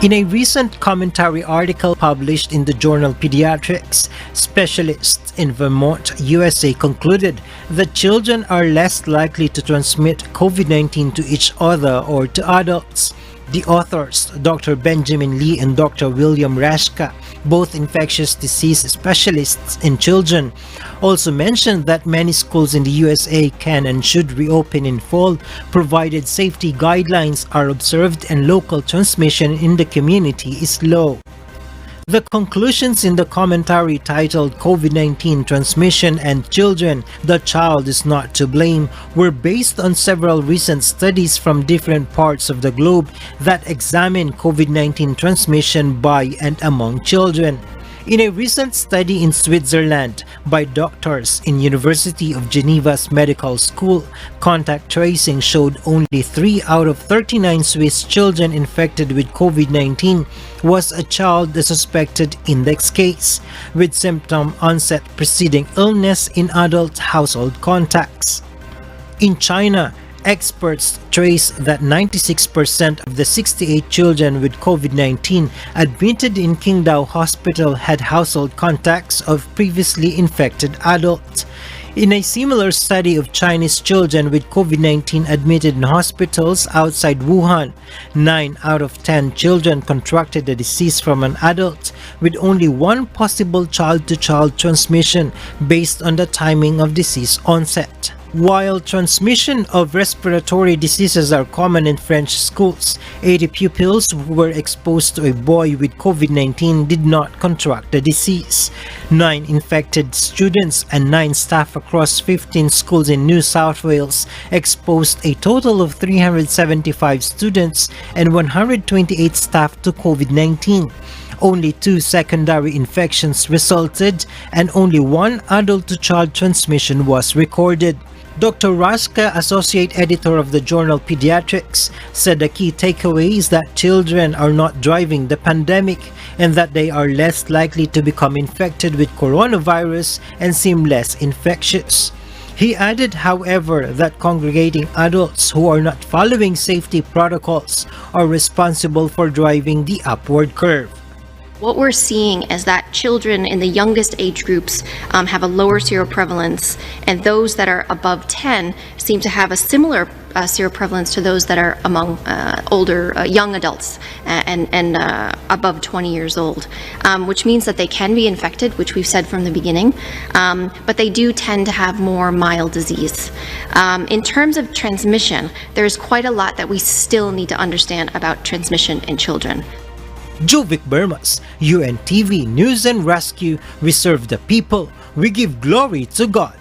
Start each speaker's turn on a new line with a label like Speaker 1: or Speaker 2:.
Speaker 1: In a recent commentary article published in the Journal of Pediatrics, specialists in Vermont, USA concluded that children are less likely to transmit COVID-19 to each other or to adults. The authors, Dr. Benjamin Lee and Dr. William Rashka, both infectious disease specialists in children, also mentioned that many schools in the USA can and should reopen in fall, provided safety guidelines are observed and local transmission in the community is low. The conclusions in the commentary titled COVID-19 Transmission and Children, the Child is Not to Blame were based on several recent studies from different parts of the globe that examine COVID-19 transmission by and among children. In a recent study in Switzerland by doctors in University of Geneva's Medical School, contact tracing showed only 3 out of 39 Swiss children infected with COVID-19 was a child the suspected index case, with symptom onset preceding illness in adult household contacts. In China, experts trace that 96% of the 68 children with COVID-19 admitted in Qingdao Hospital had household contacts of previously infected adults. In a similar study of Chinese children with COVID-19 admitted in hospitals outside Wuhan, 9 out of 10 children contracted the disease from an adult, with only one possible child-to-child transmission based on the timing of disease onset. While transmission of respiratory diseases are common in French schools, 80 pupils who were exposed to a boy with COVID-19 did not contract the disease. 9 infected students and 9 staff across 15 schools in New South Wales exposed a total of 375 students and 128 staff to COVID-19. Only 2 secondary infections resulted and only 1 adult-to-child transmission was recorded. Dr. Rashka, associate editor of the Journal of Pediatrics, said the key takeaway is that children are not driving the pandemic and that they are less likely to become infected with coronavirus and seem less infectious. He added, however, that congregating adults who are not following safety protocols are responsible for driving the upward curve.
Speaker 2: What we're seeing is that children in the youngest age groups have a lower seroprevalence, and those that are above 10 seem to have a similar seroprevalence to those that are among older young adults and above 20 years old, which means that they can be infected, which we've said from the beginning, but they do tend to have more mild disease. In terms of transmission, there's quite a lot that we still need to understand about transmission in children.
Speaker 1: Jovic Burmas, UNTV News and Rescue. We serve the people. We give glory to God.